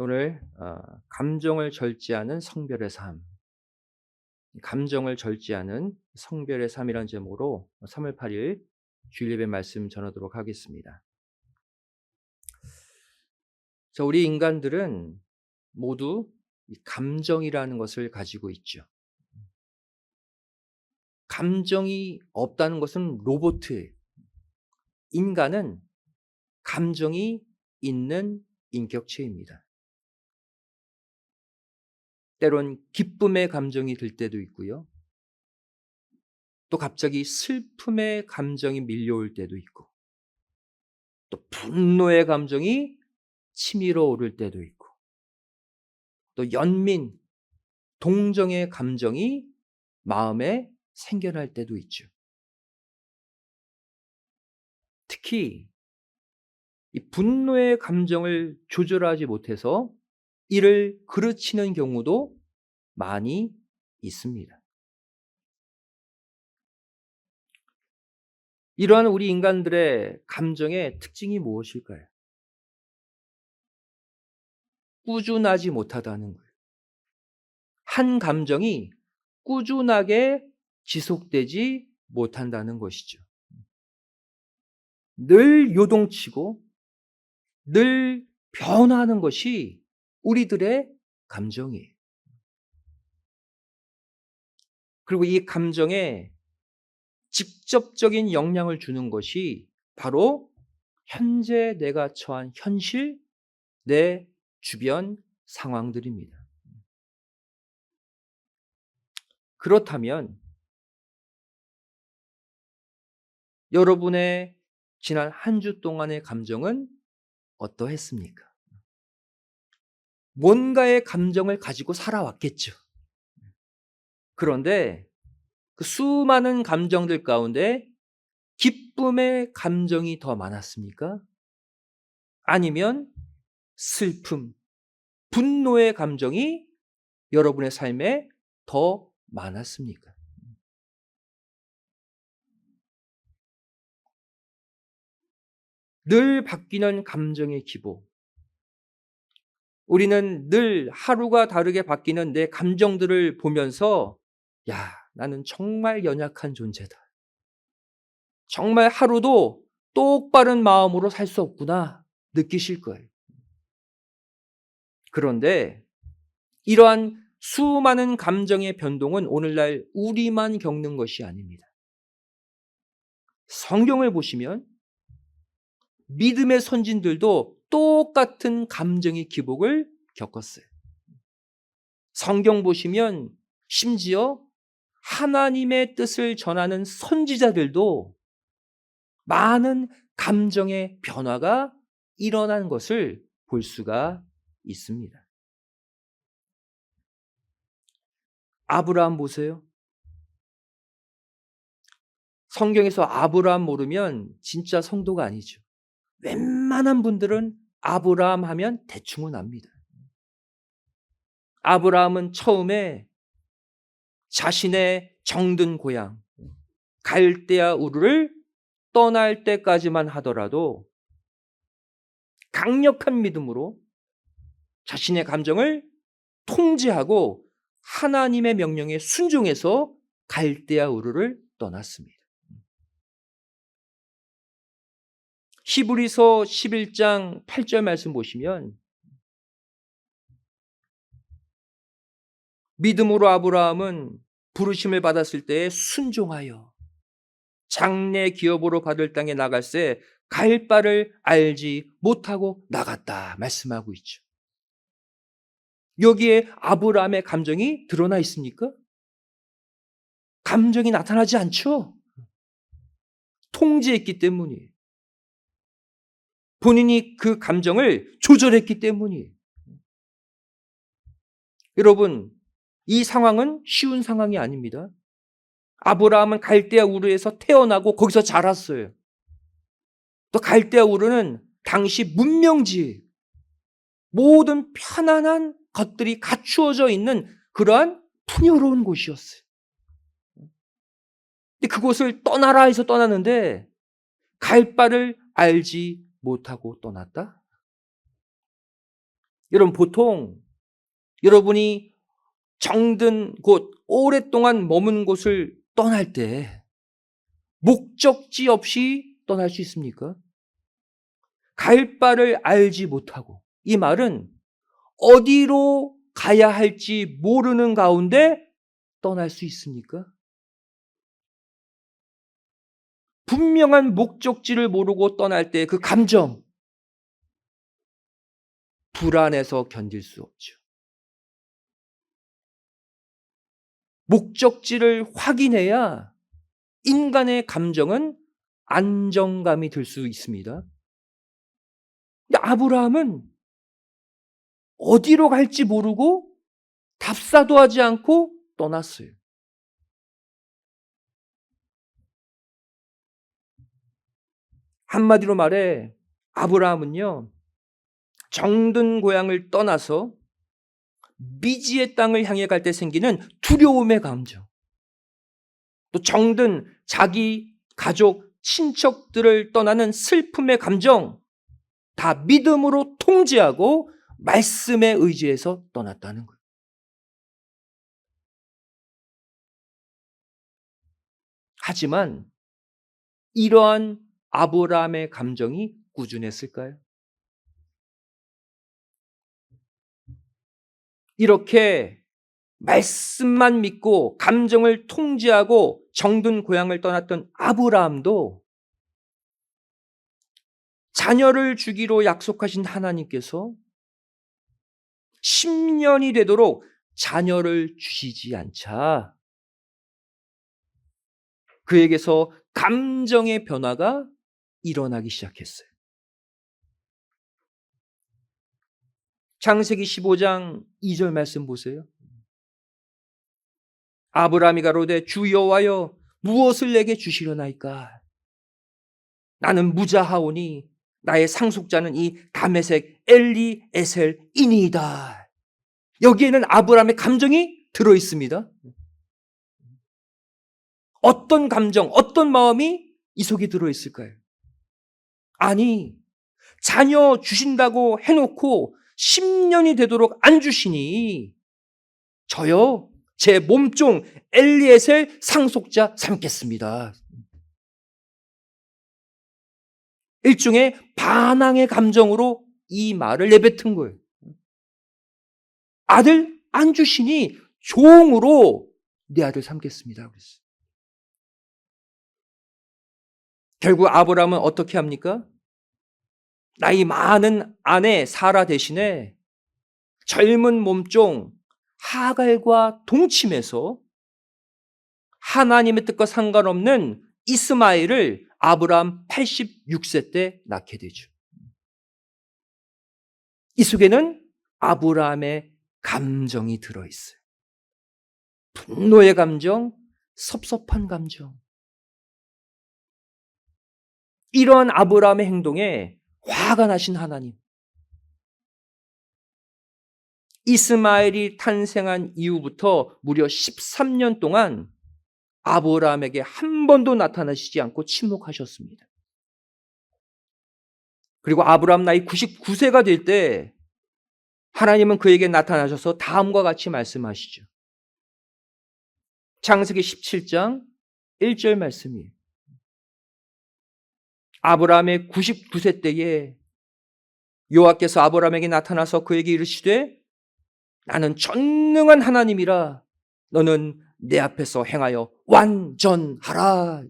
오늘 감정을 절제하는 성별의 삶, 감정을 절제하는 성별의 삶이라는 제목으로 3월 8일 주일 예배 말씀 전하도록 하겠습니다. 자, 우리 인간들은 모두 이 감정이라는 것을 가지고 있죠. 감정이 없다는 것은 로봇이에요. 인간은 감정이 있는 인격체입니다. 때론 기쁨의 감정이 들 때도 있고요. 또 갑자기 슬픔의 감정이 밀려올 때도 있고, 또 분노의 감정이 치밀어 오를 때도 있고, 또 연민, 동정의 감정이 마음에 생겨날 때도 있죠. 특히 이 분노의 감정을 조절하지 못해서 이를 그르치는 경우도 많이 있습니다. 이러한 우리 인간들의 감정의 특징이 무엇일까요? 꾸준하지 못하다는 거예요. 한 감정이 꾸준하게 지속되지 못한다는 것이죠. 늘 요동치고 늘 변화하는 것이 우리들의 감정이에요. 그리고 이 감정에 직접적인 영향을 주는 것이 바로 현재 내가 처한 현실, 내 주변 상황들입니다. 그렇다면 여러분의 지난 한 주 동안의 감정은 어떠했습니까? 뭔가의 감정을 가지고 살아왔겠죠. 그런데 그 수많은 감정들 가운데 기쁨의 감정이 더 많았습니까? 아니면 슬픔, 분노의 감정이 여러분의 삶에 더 많았습니까? 늘 바뀌는 감정의 기복. 우리는 늘 하루가 다르게 바뀌는 내 감정들을 보면서 야, 나는 정말 연약한 존재다. 정말 하루도 똑바른 마음으로 살 수 없구나 느끼실 거예요. 그런데 이러한 수많은 감정의 변동은 오늘날 우리만 겪는 것이 아닙니다. 성경을 보시면 믿음의 선진들도 똑같은 감정의 기복을 겪었어요. 성경 보시면 심지어 하나님의 뜻을 전하는 선지자들도 많은 감정의 변화가 일어난 것을 볼 수가 있습니다. 아브라함 보세요. 성경에서 아브라함 모르면 진짜 성도가 아니죠. 웬만한 분들은 아브라함 하면 대충은 압니다. 아브라함은 처음에 자신의 정든 고향 갈대아 우르를 떠날 때까지만 하더라도 강력한 믿음으로 자신의 감정을 통제하고 하나님의 명령에 순종해서 갈대아 우르를 떠났습니다. 히브리서 11장 8절 말씀 보시면 믿음으로 아브라함은 부르심을 받았을 때에 순종하여 장래 기업으로 받을 땅에 나갈새 갈 바를 알지 못하고 나갔다 말씀하고 있죠. 여기에 아브라함의 감정이 드러나 있습니까? 감정이 나타나지 않죠. 통제했기 때문이에요. 본인이 그 감정을 조절했기 때문이에요. 여러분, 이 상황은 쉬운 상황이 아닙니다. 아브라함은 갈대아 우르에서 태어나고 거기서 자랐어요. 또 갈대아 우르는 당시 문명지예요. 모든 편안한 것들이 갖추어져 있는 그러한 풍요로운 곳이었어요. 근데 그곳을 떠나라 해서 떠났는데 갈 바를 알지 못하고 떠났다? 여러분, 보통 여러분이 정든 곳, 오랫동안 머문 곳을 떠날 때 목적지 없이 떠날 수 있습니까? 갈 바를 알지 못하고, 이 말은 어디로 가야 할지 모르는 가운데 떠날 수 있습니까? 분명한 목적지를 모르고 떠날 때 그 감정, 불안해서 견딜 수 없죠. 목적지를 확인해야 인간의 감정은 안정감이 들 수 있습니다. 근데 아브라함은 어디로 갈지 모르고 답사도 하지 않고 떠났어요. 한마디로 말해 아브라함은요, 정든 고향을 떠나서 미지의 땅을 향해 갈 때 생기는 두려움의 감정, 또 정든 자기 가족, 친척들을 떠나는 슬픔의 감정, 다 믿음으로 통제하고 말씀에 의지해서 떠났다는 거예요. 하지만 이러한 아브라함의 감정이 꾸준했을까요? 이렇게 말씀만 믿고 감정을 통제하고 정든 고향을 떠났던 아브라함도 자녀를 주기로 약속하신 하나님께서 10년이 되도록 자녀를 주시지 않자 그에게서 감정의 변화가 일어나기 시작했어요. 창세기 15장 2절 말씀 보세요. 아브라함이 가로되 주 여호와여 무엇을 내게 주시려나이까? 나는 무자하오니 나의 상속자는 이 다메섹 엘리에셀이니이다. 여기에는 아브라함의 감정이 들어 있습니다. 어떤 감정, 어떤 마음이 이 속에 들어 있을까요? 아니, 자녀 주신다고 해놓고 10년이 되도록 안 주시니 저요, 제 몸종 엘리에셀 상속자 삼겠습니다. 일종의 반항의 감정으로 이 말을 내뱉은 거예요. 아들 안 주시니 종으로 내 아들 삼겠습니다. 그랬어요. 결국 아브라함은 어떻게 합니까? 나이 많은 아내 사라 대신에 젊은 몸종 하갈과 동침해서 하나님의 뜻과 상관없는 이스마엘을 아브라함 86세 때 낳게 되죠. 이 속에는 아브라함의 감정이 들어있어요. 분노의 감정, 섭섭한 감정. 이러한 아브라함의 행동에 화가 나신 하나님. 이스마엘이 탄생한 이후부터 무려 13년 동안 아브라함에게 한 번도 나타나시지 않고 침묵하셨습니다. 그리고 아브라함 나이 99세가 될 때 하나님은 그에게 나타나셔서 다음과 같이 말씀하시죠. 창세기 17장 1절 말씀이에요. 아브라함의 99세 때에 여호와께서 아브라함에게 나타나서 그에게 이르시되 나는 전능한 하나님이라 너는 내 앞에서 행하여 완전하라.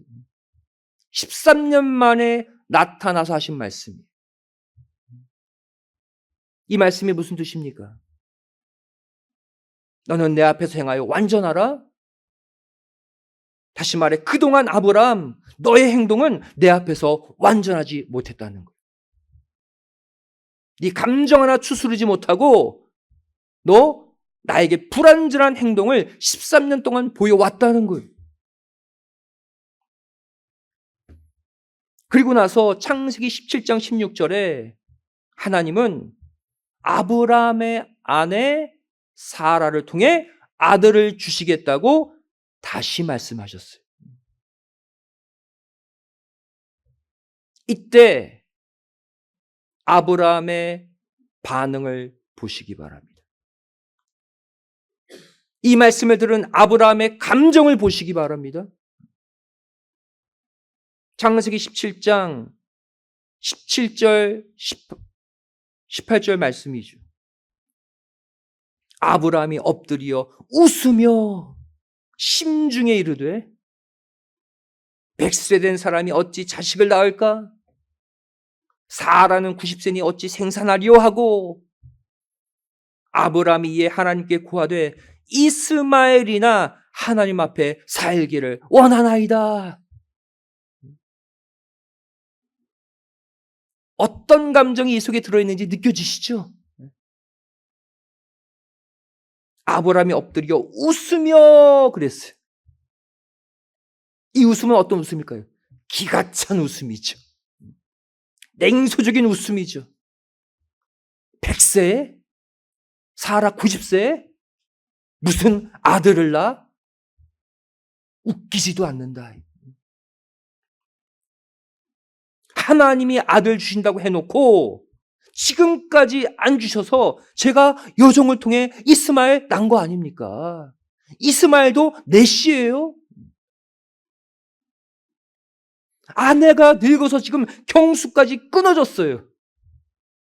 13년 만에 나타나서 하신 말씀이에요. 이 말씀이 무슨 뜻입니까? 너는 내 앞에서 행하여 완전하라? 다시 말해 그동안 아브라함 너의 행동은 내 앞에서 완전하지 못했다는 거예요. 네 감정 하나 추스르지 못하고 너 나에게 불완전한 행동을 13년 동안 보여왔다는 거예요. 그리고 나서 창세기 17장 16절에 하나님은 아브라함의 아내 사라를 통해 아들을 주시겠다고 다시 말씀하셨어요. 이때 아브라함의 반응을 보시기 바랍니다. 이 말씀을 들은 아브라함의 감정을 보시기 바랍니다. 창세기 17장 17절 18절 말씀이죠. 아브라함이 엎드려 웃으며 심중에 이르되 100세 된 사람이 어찌 자식을 낳을까? 사라는 90세니 어찌 생산하리요 하고 아브라함이 이에 하나님께 고하되 이스마엘이나 하나님 앞에 살기를 원하나이다. 어떤 감정이 이 속에 들어있는지 느껴지시죠? 아브라함이 엎드려 웃으며 그랬어요. 이 웃음은 어떤 웃음일까요? 기가 찬 웃음이죠. 냉소적인 웃음이죠. 100세에? 사라 90세에? 무슨 아들을 낳아? 웃기지도 않는다. 하나님이 아들 주신다고 해놓고 지금까지 안 주셔서 제가 여종을 통해 이스마엘 낳은 거 아닙니까? 이스마엘도 내 씨예요. 아내가 늙어서 지금 경수까지 끊어졌어요.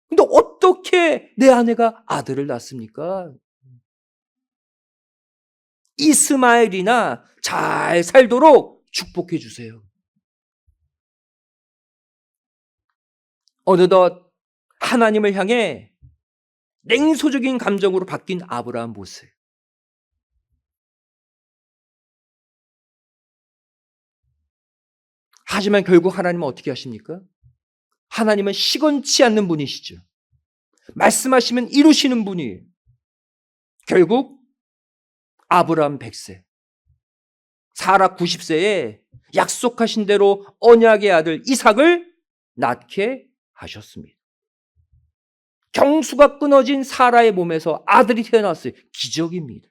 근데 어떻게 내 아내가 아들을 낳습니까? 이스마엘이나 잘 살도록 축복해 주세요. 어느덧 하나님을 향해 냉소적인 감정으로 바뀐 아브라함 보세요. 하지만 결국 하나님은 어떻게 하십니까? 하나님은 시건치 않는 분이시죠. 말씀하시면 이루시는 분이에요. 결국 아브라함 100세, 사라 90세에 약속하신 대로 언약의 아들 이삭을 낳게 하셨습니다. 경수가 끊어진 사라의 몸에서 아들이 태어났어요. 기적입니다.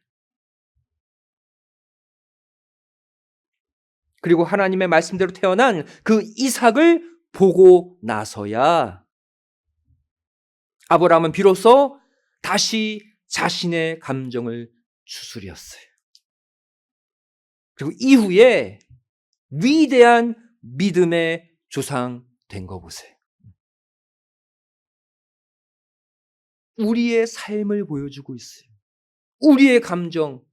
그리고 하나님의 말씀대로 태어난 그 이삭을 보고 나서야 아브라함은 비로소 다시 자신의 감정을 추스렸어요. 그리고 이후에 위대한 믿음의 조상 된 거 보세요. 우리의 삶을 보여주고 있어요. 우리의 감정,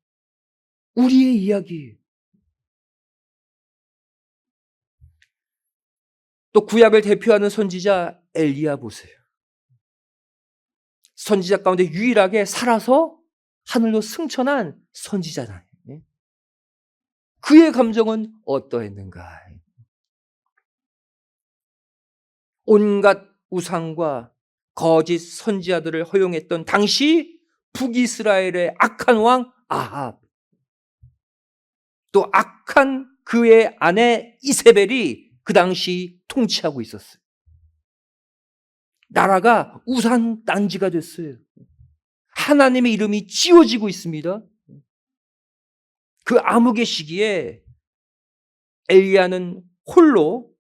우리의 이야기. 또 구약을 대표하는 선지자 엘리야 보세요. 선지자 가운데 유일하게 살아서 하늘로 승천한 선지자다. 그의 감정은 어떠했는가? 온갖 우상과 거짓 선지자들을 허용했던 당시 북이스라엘의 악한 왕 아합, 또 악한 그의 아내 이세벨이 그 당시 통치하고 있었어요. 나라가 우상 딴지가 됐어요. 하나님의 이름이 지워지고 있습니다. 그 암흑의 시기에 엘리야는 홀로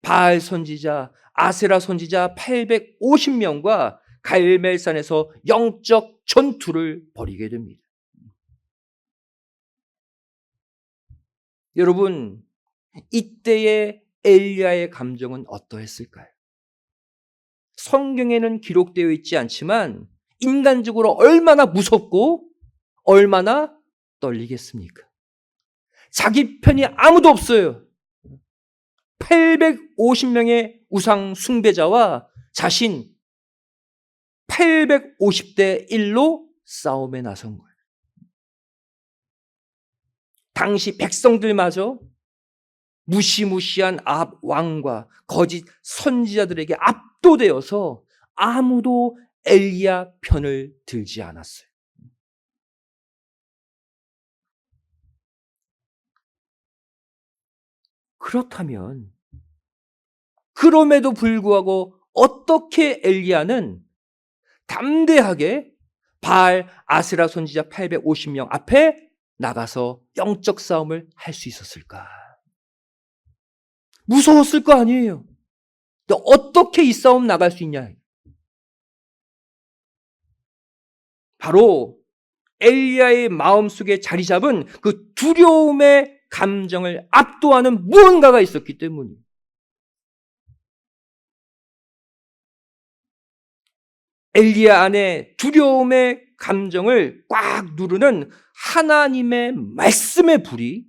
바알 선지자, 아세라 선지자 850명과 갈멜산에서 영적 전투를 벌이게 됩니다. 여러분, 이때의 엘리야의 감정은 어떠했을까요? 성경에는 기록되어 있지 않지만 인간적으로 얼마나 무섭고 얼마나 떨리겠습니까? 자기 편이 아무도 없어요. 850명의 우상 숭배자와 자신 850대 1로 싸움에 나선 거예요. 당시 백성들마저 무시무시한 아합 왕과 거짓 선지자들에게 압도되어서 아무도 엘리야 편을 들지 않았어요. 그렇다면 그럼에도 불구하고 어떻게 엘리야는 담대하게 바알 아세라 선지자 850명 앞에 나가서 영적 싸움을 할 수 있었을까? 무서웠을 거 아니에요. 어떻게 이 싸움 나갈 수 있냐? 바로 엘리야의 마음속에 자리 잡은 그 두려움의 감정을 압도하는 무언가가 있었기 때문이에요. 엘리야 안에 두려움의 감정을 꽉 누르는 하나님의 말씀의 불이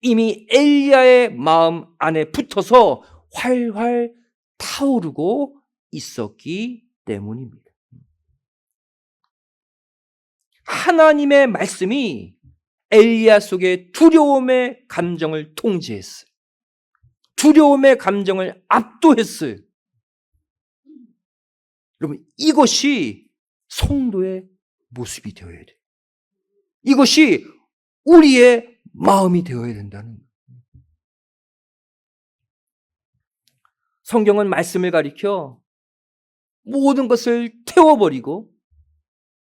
이미 엘리야의 마음 안에 붙어서 활활 타오르고 있었기 때문입니다. 하나님의 말씀이 엘리야 속의 두려움의 감정을 통제했어요. 두려움의 감정을 압도했어요. 여러분, 이것이 성도의 모습이 되어야 돼요. 이것이 우리의 마음이 되어야 된다는 거예요. 성경은 말씀을 가리켜 모든 것을 태워버리고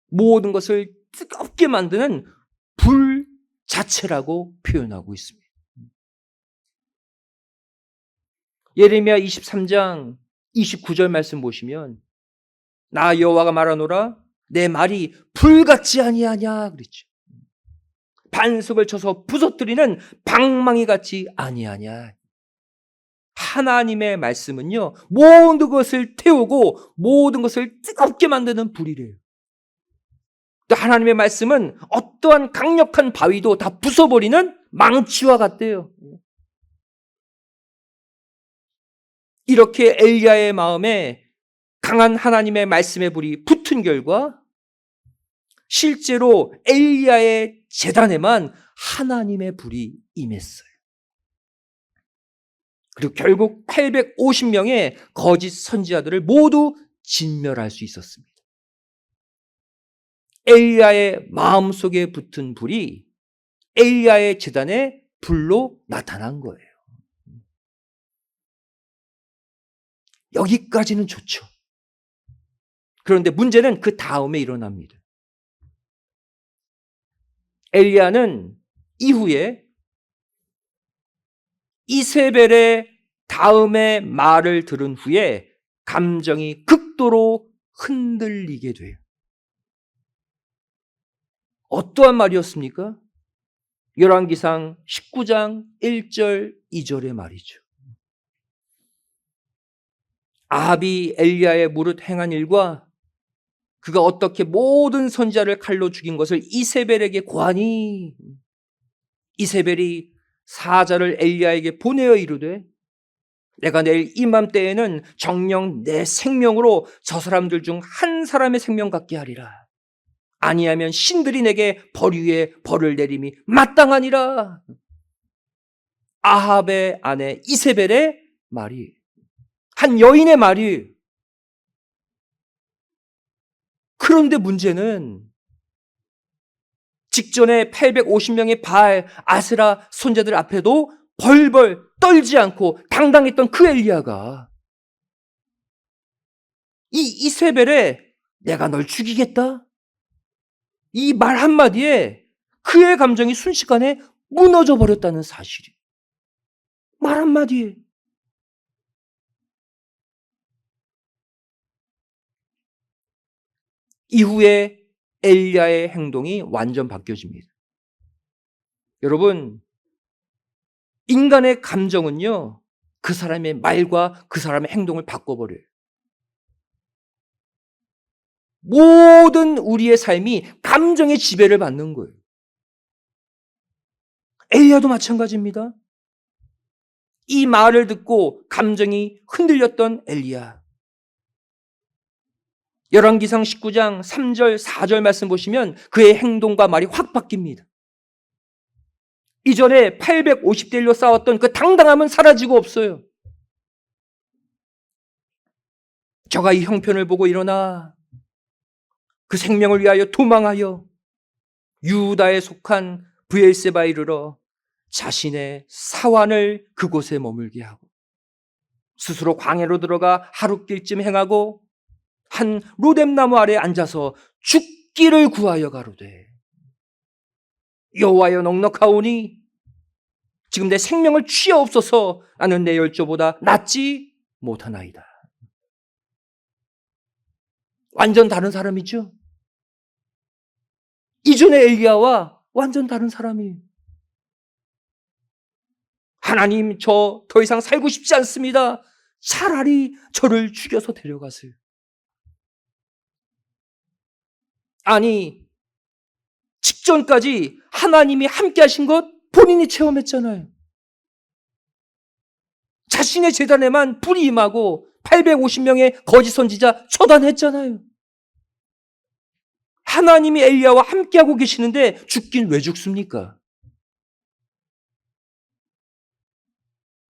모든 것을 뜨겁게 만드는 불 자체라고 표현하고 있습니다. 예레미야 23장 29절 말씀 보시면 나 여호와가 말하노라 내 말이 불같지 아니하냐 그랬죠. 반석을 쳐서 부서뜨리는 방망이 같지 아니하냐. 하나님의 말씀은요, 모든 것을 태우고 모든 것을 뜨겁게 만드는 불이래요. 또 하나님의 말씀은 어떠한 강력한 바위도 다 부숴버리는 망치와 같대요. 이렇게 엘리야의 마음에 강한 하나님의 말씀의 불이 붙은 결과 실제로 엘리야의 제단에만 하나님의 불이 임했어요. 그리고 결국 850명의 거짓 선지자들을 모두 진멸할 수 있었습니다. 엘리야의 마음속에 붙은 불이 엘리야의 제단에 불로 나타난 거예요. 여기까지는 좋죠. 그런데 문제는 그 다음에 일어납니다. 엘리야는 이후에 이세벨의 다음에 말을 들은 후에 감정이 극도로 흔들리게 돼요. 어떠한 말이었습니까? 열왕기상 19장 1절 2절의 말이죠. 아합이 엘리야의 무릇 행한 일과 그가 어떻게 모든 선지자를 칼로 죽인 것을 이세벨에게 고하니 이세벨이 사자를 엘리야에게 보내어 이르되 내가 내일 이맘때에는 정녕 내 생명으로 저 사람들 중 한 사람의 생명 갖게 하리라. 아니하면 신들이 내게 벌 위에 벌을 내림이 마땅하니라. 아합의 아내 이세벨의 말이, 한 여인의 말이. 그런데 문제는 직전에 850명의 바알, 아세라 손자들 앞에도 벌벌 떨지 않고 당당했던 그 엘리야가 이 이세벨에 내가 널 죽이겠다, 이 말 한마디에 그의 감정이 순식간에 무너져 버렸다는 사실이, 말 한마디에. 이후에 엘리야의 행동이 완전 바뀌어집니다. 여러분, 인간의 감정은요, 그 사람의 말과 그 사람의 행동을 바꿔버려요. 모든 우리의 삶이 감정의 지배를 받는 거예요. 엘리야도 마찬가지입니다. 이 말을 듣고 감정이 흔들렸던 엘리야. 열왕기상 19장 3절 4절 말씀 보시면 그의 행동과 말이 확 바뀝니다. 이전에 850대 1로 싸웠던 그 당당함은 사라지고 없어요. 저가 이 형편을 보고 일어나 그 생명을 위하여 도망하여 유다에 속한 브엘세바에 이르러 자신의 사환을 그곳에 머물게 하고 스스로 광야로 들어가 하룻길쯤 행하고 한 로뎀나무 아래에 앉아서 죽기를 구하여 가로되 여호와여 넉넉하오니 지금 내 생명을 취하옵소서. 나는 내 열조보다 낫지 못하나이다. 완전 다른 사람이죠. 이전의 엘리야와 완전 다른 사람이에요. 하나님, 저 더 이상 살고 싶지 않습니다. 차라리 저를 죽여서 데려가세요. 아니, 직전까지 하나님이 함께 하신 것 본인이 체험했잖아요. 자신의 재단에만 불이 임하고 850명의 거짓 선지자 처단했잖아요. 하나님이 엘리야와 함께하고 계시는데 죽긴 왜 죽습니까?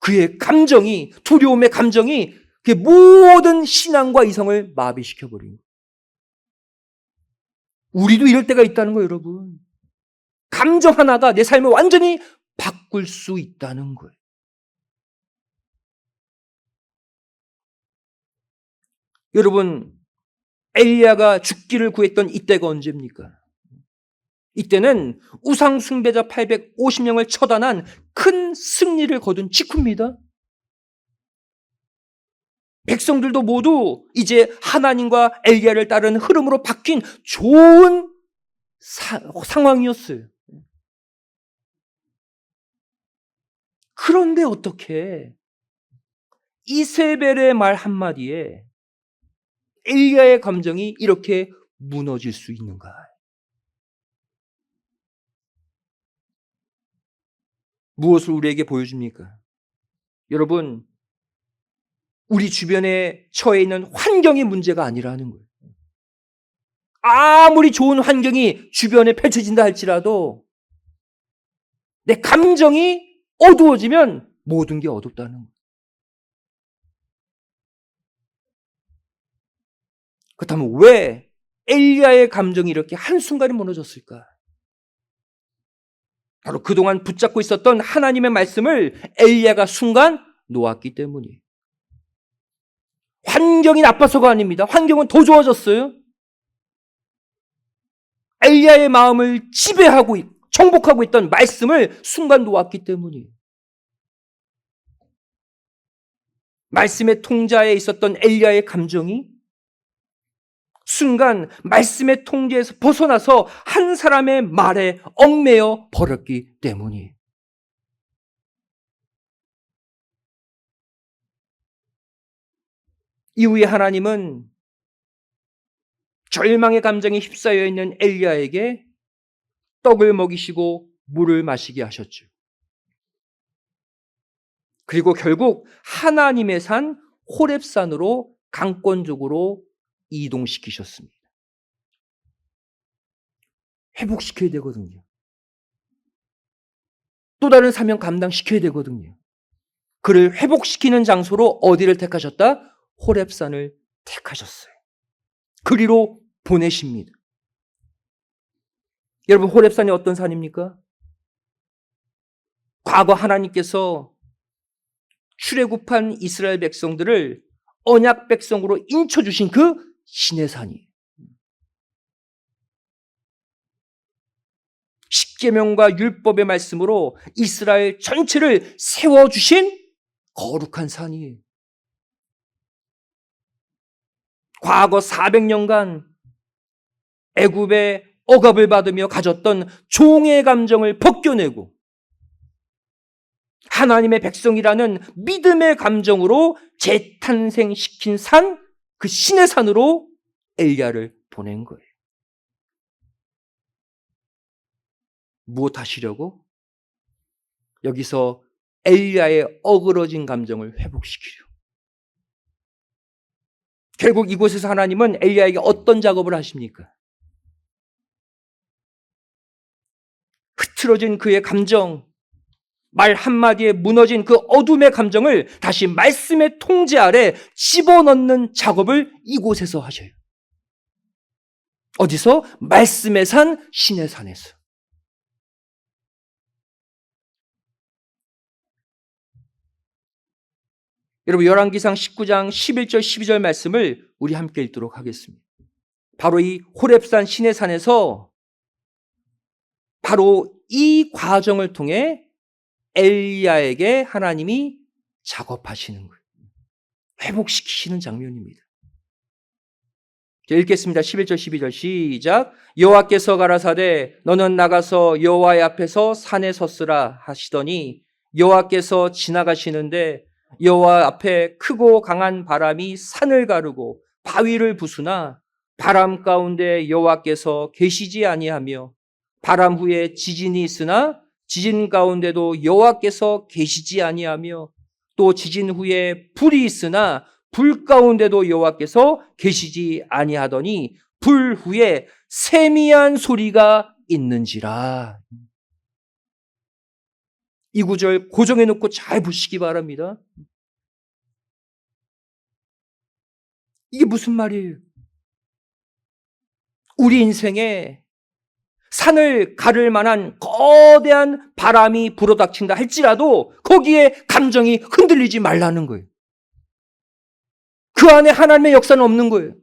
그의 감정이, 두려움의 감정이 그 모든 신앙과 이성을 마비시켜버린 거예요. 우리도 이럴 때가 있다는 거예요, 여러분. 감정 하나가 내 삶을 완전히 바꿀 수 있다는 거예요. 여러분, 엘리야가 죽기를 구했던 이때가 언제입니까? 이때는 우상 숭배자 850명을 처단한 큰 승리를 거둔 직후입니다. 백성들도 모두 이제 하나님과 엘리야를 따르는 흐름으로 바뀐 좋은 상황이었어요. 그런데 어떻게 이세벨의 말 한마디에 엘리야의 감정이 이렇게 무너질 수 있는가? 무엇을 우리에게 보여줍니까? 여러분, 우리 주변에 처해 있는 환경이 문제가 아니라는 거예요. 아무리 좋은 환경이 주변에 펼쳐진다 할지라도 내 감정이 어두워지면 모든 게 어둡다는 거예요. 그렇다면 왜 엘리야의 감정이 이렇게 한순간에 무너졌을까? 바로 그동안 붙잡고 있었던 하나님의 말씀을 엘리야가 순간 놓았기 때문이에요. 환경이 나빠서가 아닙니다. 환경은 더 좋아졌어요. 엘리야의 마음을 지배하고 정복하고 있던 말씀을 순간 놓았기 때문이에요. 말씀의 통제하에 있었던 엘리야의 감정이 순간 말씀의 통제에서 벗어나서 한 사람의 말에 얽매여 버렸기 때문이에요. 이후에 하나님은 절망의 감정에 휩싸여 있는 엘리야에게 떡을 먹이시고 물을 마시게 하셨죠. 그리고 결국 하나님의 산 호렙산으로 강권적으로 이동시키셨습니다. 회복시켜야 되거든요. 또 다른 사명 감당시켜야 되거든요. 그를 회복시키는 장소로 어디를 택하셨다? 호렙산을 택하셨어요. 그리로 보내십니다. 여러분, 호렙산이 어떤 산입니까? 과거 하나님께서 출애굽한 이스라엘 백성들을 언약 백성으로 인쳐주신 그 신의 산이에요. 십계명과 율법의 말씀으로 이스라엘 전체를 세워주신 거룩한 산이에요. 과거 400년간 애굽의 억압을 받으며 가졌던 종의 감정을 벗겨내고 하나님의 백성이라는 믿음의 감정으로 재탄생시킨 산, 그 신의 산으로 엘리야를 보낸 거예요. 무엇 하시려고? 여기서 엘리야의 어그러진 감정을 회복시키려. 결국 이곳에서 하나님은 엘리야에게 어떤 작업을 하십니까? 흐트러진 그의 감정, 말 한마디에 무너진 그 어둠의 감정을 다시 말씀의 통제 아래 집어넣는 작업을 이곳에서 하셔요. 어디서? 말씀의 산, 신의 산에서. 여러분, 열왕기상 19장 11절 12절 말씀을 우리 함께 읽도록 하겠습니다. 바로 이 호렙산 신의 산에서 바로 이 과정을 통해 엘리야에게 하나님이 작업하시는 거예요. 회복시키시는 장면입니다. 자, 읽겠습니다. 11절 12절 시작. 여호와께서 가라사대 너는 나가서 여호와의 앞에서 산에 섰으라 하시더니 여호와께서 지나가시는데 여호와 앞에 크고 강한 바람이 산을 가르고 바위를 부수나 바람 가운데 여호와께서 계시지 아니하며 바람 후에 지진이 있으나 지진 가운데도 여호와께서 계시지 아니하며 또 지진 후에 불이 있으나 불 가운데도 여호와께서 계시지 아니하더니 불 후에 세미한 소리가 있는지라. 이 구절 고정해 놓고 잘 보시기 바랍니다. 이게 무슨 말이에요? 우리 인생에 산을 가를 만한 거대한 바람이 불어닥친다 할지라도 거기에 감정이 흔들리지 말라는 거예요. 그 안에 하나님의 역사는 없는 거예요.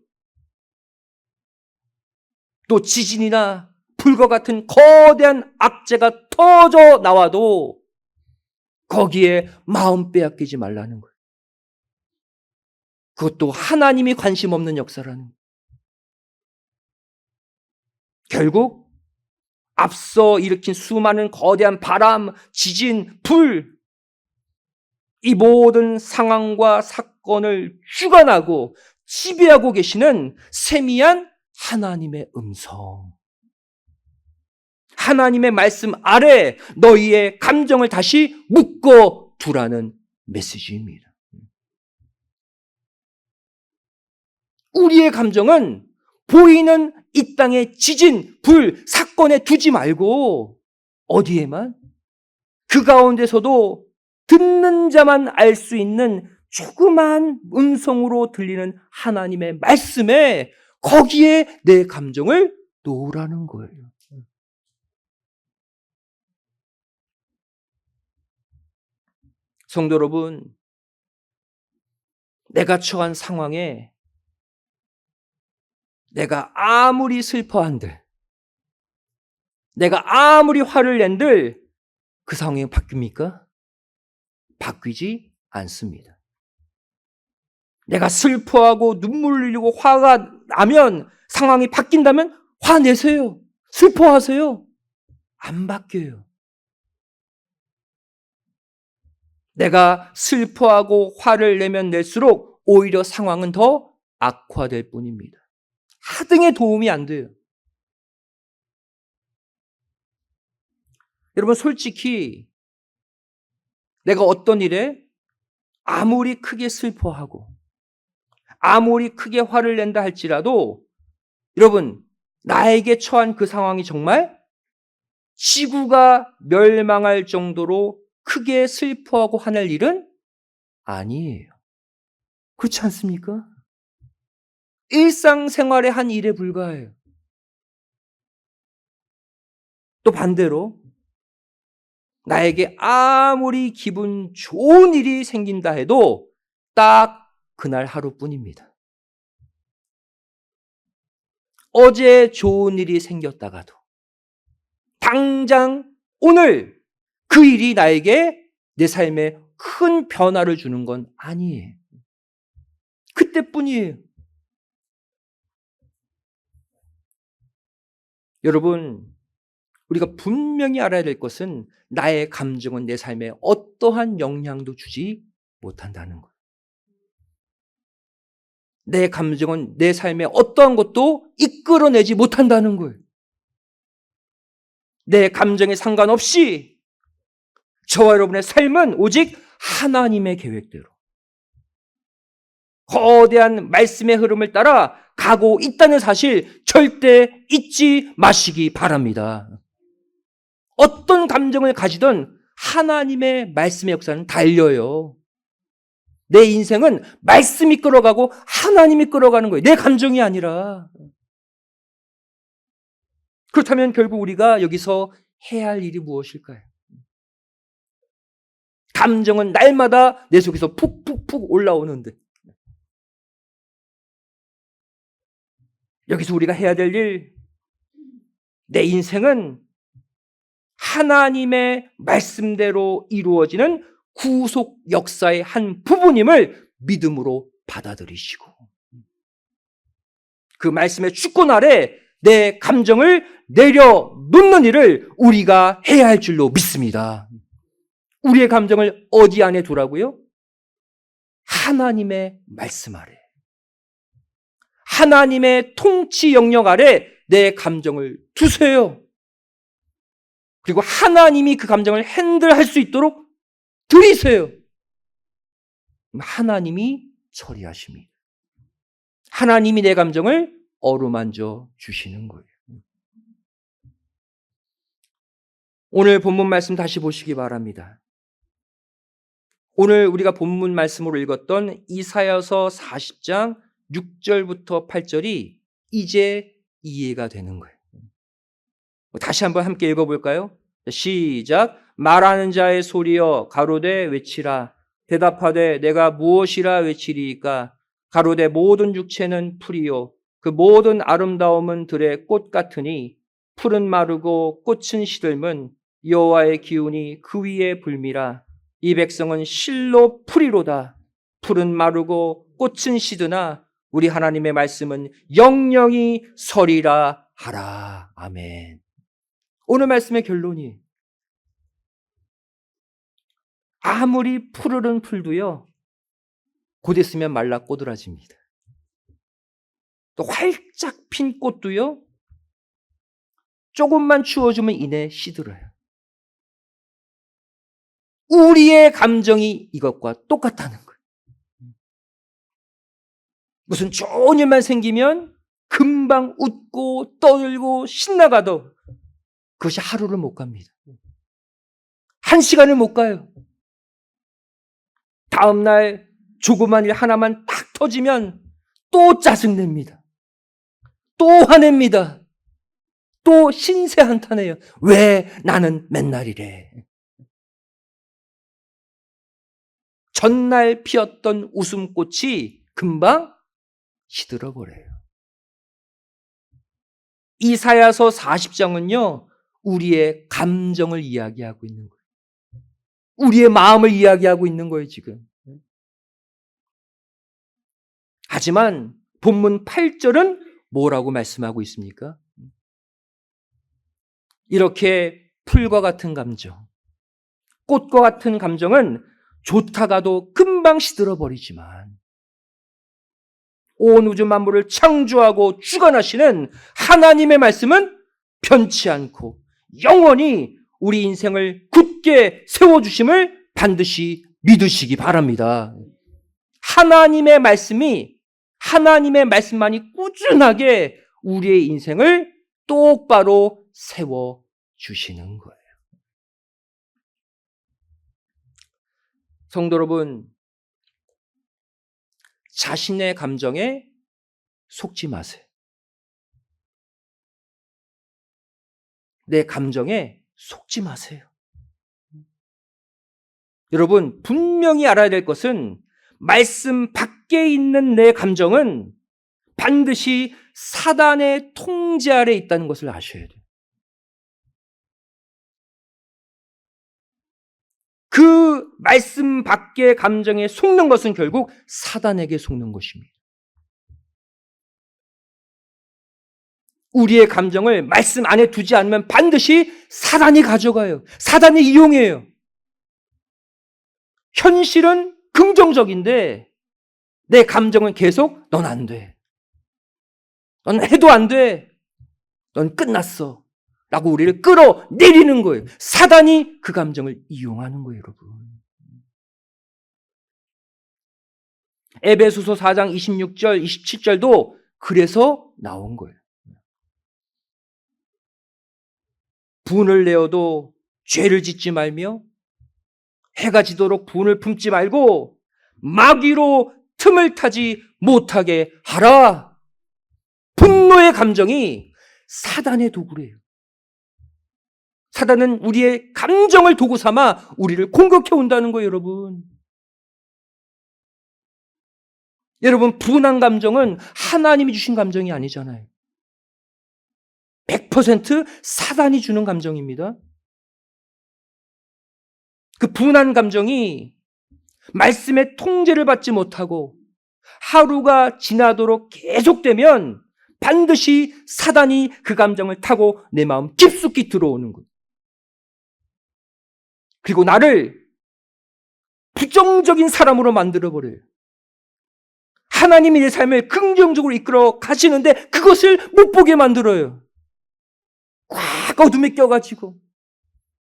또 지진이나 불과 같은 거대한 악재가 터져 나와도 거기에 마음 빼앗기지 말라는 거예요. 그것도 하나님이 관심 없는 역사라는 거예요. 결국 앞서 일으킨 수많은 거대한 바람, 지진, 불, 이 모든 상황과 사건을 주관하고 지배하고 계시는 세미한 하나님의 음성. 하나님의 말씀 아래 너희의 감정을 다시 묶어 두라는 메시지입니다. 우리의 감정은 보이는 이 땅의 지진, 불, 사건에 두지 말고 어디에만? 그 가운데서도 듣는 자만 알 수 있는 조그만 음성으로 들리는 하나님의 말씀에 거기에 내 감정을 놓으라는 거예요. 성도 여러분, 내가 처한 상황에 내가 아무리 슬퍼한들, 내가 아무리 화를 낸들 그 상황이 바뀝니까? 바뀌지 않습니다. 내가 슬퍼하고 눈물 흘리고 화가 나면 상황이 바뀐다면 화내세요. 슬퍼하세요. 안 바뀌어요. 내가 슬퍼하고 화를 내면 낼수록 오히려 상황은 더 악화될 뿐입니다. 하등의 도움이 안 돼요. 여러분 솔직히 내가 어떤 일에 아무리 크게 슬퍼하고 아무리 크게 화를 낸다 할지라도 여러분 나에게 처한 그 상황이 정말 지구가 멸망할 정도로 크게 슬퍼하고 화낼 일은 아니에요. 그렇지 않습니까? 일상생활의 한 일에 불과해요. 또 반대로 나에게 아무리 기분 좋은 일이 생긴다 해도 딱 그날 하루뿐입니다. 어제 좋은 일이 생겼다가도 당장 오늘 그 일이 나에게 내 삶에 큰 변화를 주는 건 아니에요. 그때뿐이에요. 여러분, 우리가 분명히 알아야 될 것은 나의 감정은 내 삶에 어떠한 영향도 주지 못한다는 거예요. 내 감정은 내 삶에 어떠한 것도 이끌어내지 못한다는 거예요. 내 감정에 상관없이 저와 여러분의 삶은 오직 하나님의 계획대로 거대한 말씀의 흐름을 따라 가고 있다는 사실 절대 잊지 마시기 바랍니다. 어떤 감정을 가지든 하나님의 말씀의 역사는 달려요. 내 인생은 말씀이 끌어가고 하나님이 끌어가는 거예요. 내 감정이 아니라. 그렇다면 결국 우리가 여기서 해야 할 일이 무엇일까요? 감정은 날마다 내 속에서 푹푹푹 올라오는데 여기서 우리가 해야 될 일, 내 인생은 하나님의 말씀대로 이루어지는 구속 역사의 한 부분임을 믿음으로 받아들이시고 그 말씀의 주권 아래 내 감정을 내려놓는 일을 우리가 해야 할 줄로 믿습니다. 우리의 감정을 어디 안에 두라고요? 하나님의 말씀 아래. 하나님의 통치 영역 아래 내 감정을 두세요. 그리고 하나님이 그 감정을 핸들할 수 있도록 들이세요. 하나님이 처리하십니다. 하나님이 내 감정을 어루만져 주시는 거예요. 오늘 본문 말씀 다시 보시기 바랍니다. 오늘 우리가 본문 말씀으로 읽었던 이사야서 40장 6절부터 8절이 이제 이해가 되는 거예요. 다시 한번 함께 읽어볼까요? 시작. 말하는 자의 소리여 가로되 외치라. 대답하되 내가 무엇이라 외치리이까. 가로되 모든 육체는 풀이요 그 모든 아름다움은 들의 꽃 같으니 풀은 마르고 꽃은 시들면 여호와의 기운이 그 위에 불미라. 이 백성은 실로 풀이로다. 풀은 마르고 꽃은 시드나 우리 하나님의 말씀은 영영이 서리라 하라. 아멘. 오늘 말씀의 결론이 아무리 푸르른 풀도요 곧 있으면 말라 꼬드라집니다. 또 활짝 핀 꽃도요 조금만 추워주면 이내 시들어요. 우리의 감정이 이것과 똑같다는 거예요. 무슨 좋은 일만 생기면 금방 웃고 떠들고 신나가도 그것이 하루를 못 갑니다. 한 시간을 못 가요. 다음날 조그만 일 하나만 딱 터지면 또 짜증냅니다. 또 화냅니다. 또 신세 한탄해요. 왜 나는 맨날 이래. 전날 피었던 웃음꽃이 금방 시들어버려요. 이사야서 40장은요 우리의 감정을 이야기하고 있는 거예요. 우리의 마음을 이야기하고 있는 거예요 지금. 하지만 본문 8절은 뭐라고 말씀하고 있습니까? 이렇게 풀과 같은 감정, 꽃과 같은 감정은 좋다가도 금방 시들어버리지만 온 우주 만물을 창조하고 주관하시는 하나님의 말씀은 변치 않고 영원히 우리 인생을 굳게 세워주심을 반드시 믿으시기 바랍니다. 하나님의 말씀만이 꾸준하게 우리의 인생을 똑바로 세워주시는 거예요. 성도 여러분, 자신의 감정에 속지 마세요. 내 감정에 속지 마세요. 여러분, 분명히 알아야 될 것은 말씀 밖에 있는 내 감정은 반드시 사단의 통제 아래 있다는 것을 아셔야 돼요. 그 말씀 밖의 감정에 속는 것은 결국 사단에게 속는 것입니다. 우리의 감정을 말씀 안에 두지 않으면 반드시 사단이 가져가요. 사단이 이용해요. 현실은 긍정적인데 내 감정은 계속 넌 안 돼. 넌 해도 안 돼. 넌 끝났어. 라고 우리를 끌어내리는 거예요. 사단이 그 감정을 이용하는 거예요, 여러분. 에베소서 4장 26절, 27절도 그래서 나온 거예요. 분을 내어도 죄를 짓지 말며 해가 지도록 분을 품지 말고 마귀로 틈을 타지 못하게 하라. 분노의 감정이 사단의 도구래요. 사단은 우리의 감정을 도구 삼아 우리를 공격해 온다는 거예요, 여러분. 여러분, 분한 감정은 하나님이 주신 감정이 아니잖아요. 100% 사단이 주는 감정입니다. 그 분한 감정이 말씀의 통제를 받지 못하고 하루가 지나도록 계속되면 반드시 사단이 그 감정을 타고 내 마음 깊숙이 들어오는 거예요. 그리고 나를 부정적인 사람으로 만들어버려요. 하나님이 내 삶을 긍정적으로 이끌어 가시는데 그것을 못 보게 만들어요. 꽉 어둠에 껴가지고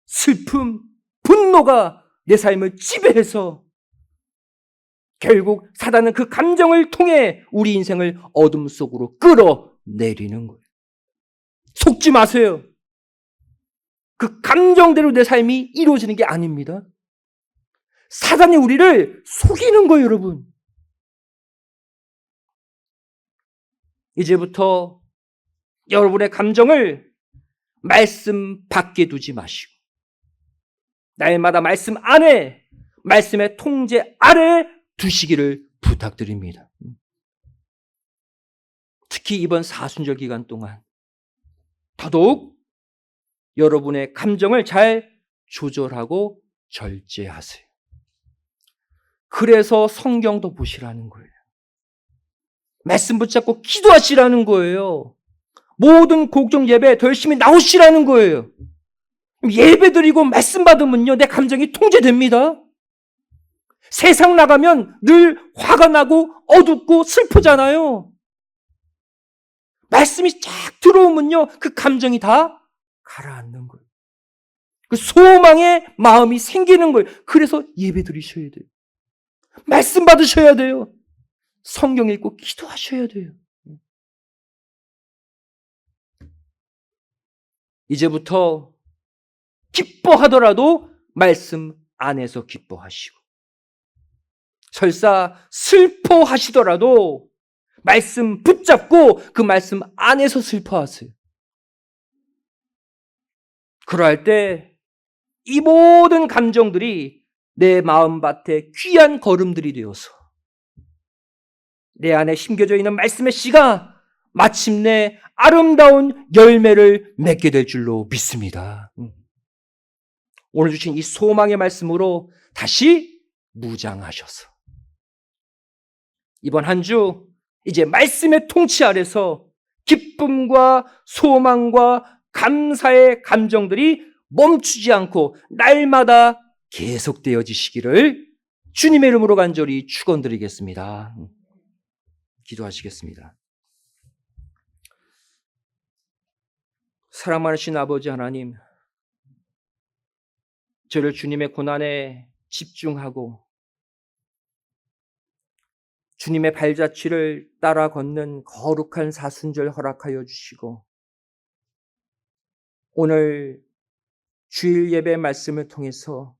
슬픔, 분노가 내 삶을 지배해서 결국 사단은 그 감정을 통해 우리 인생을 어둠 속으로 끌어내리는 거예요. 속지 마세요. 그 감정대로 내 삶이 이루어지는 게 아닙니다. 사단이 우리를 속이는 거예요, 여러분. 이제부터 여러분의 감정을 말씀 밖에 두지 마시고 날마다 말씀 안에, 말씀의 통제 아래 두시기를 부탁드립니다. 특히 이번 사순절 기간 동안 더더욱 여러분의 감정을 잘 조절하고 절제하세요. 그래서 성경도 보시라는 거예요. 말씀 붙잡고 기도하시라는 거예요. 모든 곡정 예배 더 열심히 나오시라는 거예요. 예배 드리고 말씀 받으면요, 내 감정이 통제됩니다. 세상 나가면 늘 화가 나고 어둡고 슬프잖아요. 말씀이 쫙 들어오면요, 그 감정이 다 가라앉는 거예요. 그 소망의 마음이 생기는 거예요. 그래서 예배 드리셔야 돼요. 말씀 받으셔야 돼요. 성경 읽고 기도하셔야 돼요. 이제부터 기뻐하더라도 말씀 안에서 기뻐하시고, 설사 슬퍼하시더라도 말씀 붙잡고 그 말씀 안에서 슬퍼하세요. 그러할 때 이 모든 감정들이 내 마음밭에 귀한 걸음들이 되어서 내 안에 심겨져 있는 말씀의 씨가 마침내 아름다운 열매를 맺게 될 줄로 믿습니다. 오늘 주신 이 소망의 말씀으로 다시 무장하셔서 이번 한 주 이제 말씀의 통치 아래서 기쁨과 소망과 감사의 감정들이 멈추지 않고 날마다 계속되어지시기를 주님의 이름으로 간절히 축원드리겠습니다. 기도하시겠습니다. 사랑 많으신 아버지 하나님, 저를 주님의 고난에 집중하고 주님의 발자취를 따라 걷는 거룩한 사순절 허락하여 주시고, 오늘 주일 예배 말씀을 통해서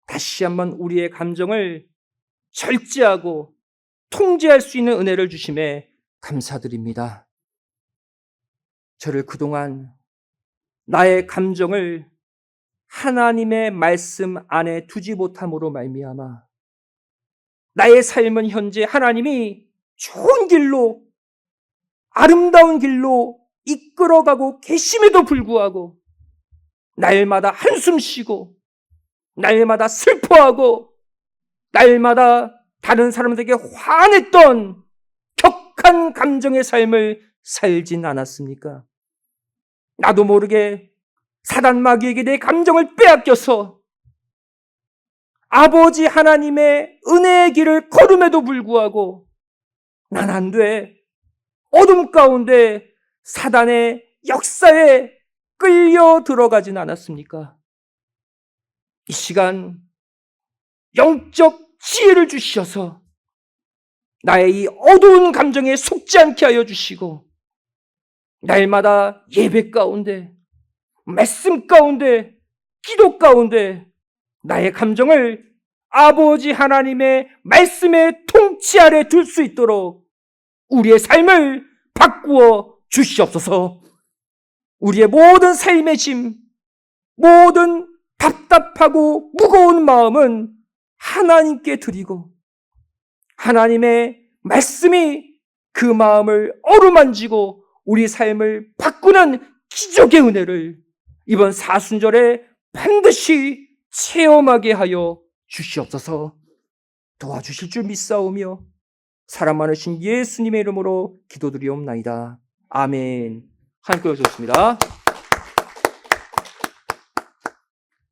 다시 한번 우리의 감정을 절제하고 통제할 수 있는 은혜를 주심에 감사드립니다. 저를 그동안 나의 감정을 하나님의 말씀 안에 두지 못함으로 말미암아 나의 삶은 현재 하나님이 좋은 길로, 아름다운 길로 이끌어가고 계심에도 불구하고 날마다 한숨 쉬고 날마다 슬퍼하고 날마다 다른 사람들에게 화냈던 격한 감정의 삶을 살진 않았습니까? 나도 모르게 사단 마귀에게 내 감정을 빼앗겨서 아버지 하나님의 은혜의 길을 걸음에도 불구하고 난 안 돼, 어둠 가운데 사단의 역사에 끌려 들어가진 않았습니까? 이 시간 영적 지혜를 주셔서 나의 이 어두운 감정에 속지 않게 하여 주시고 날마다 예배 가운데, 말씀 가운데, 기도 가운데 나의 감정을 아버지 하나님의 말씀의 통치 아래 둘 수 있도록 우리의 삶을 바꾸어 주시옵소서. 우리의 모든 삶의 짐, 모든 답답하고 무거운 마음은 하나님께 드리고 하나님의 말씀이 그 마음을 어루만지고 우리 삶을 바꾸는 기적의 은혜를 이번 사순절에 반드시 체험하게 하여 주시옵소서. 도와주실 줄 믿사오며 사랑 많으신 예수님의 이름으로 기도드리옵나이다. 아멘. 하나님께 주셨습니다.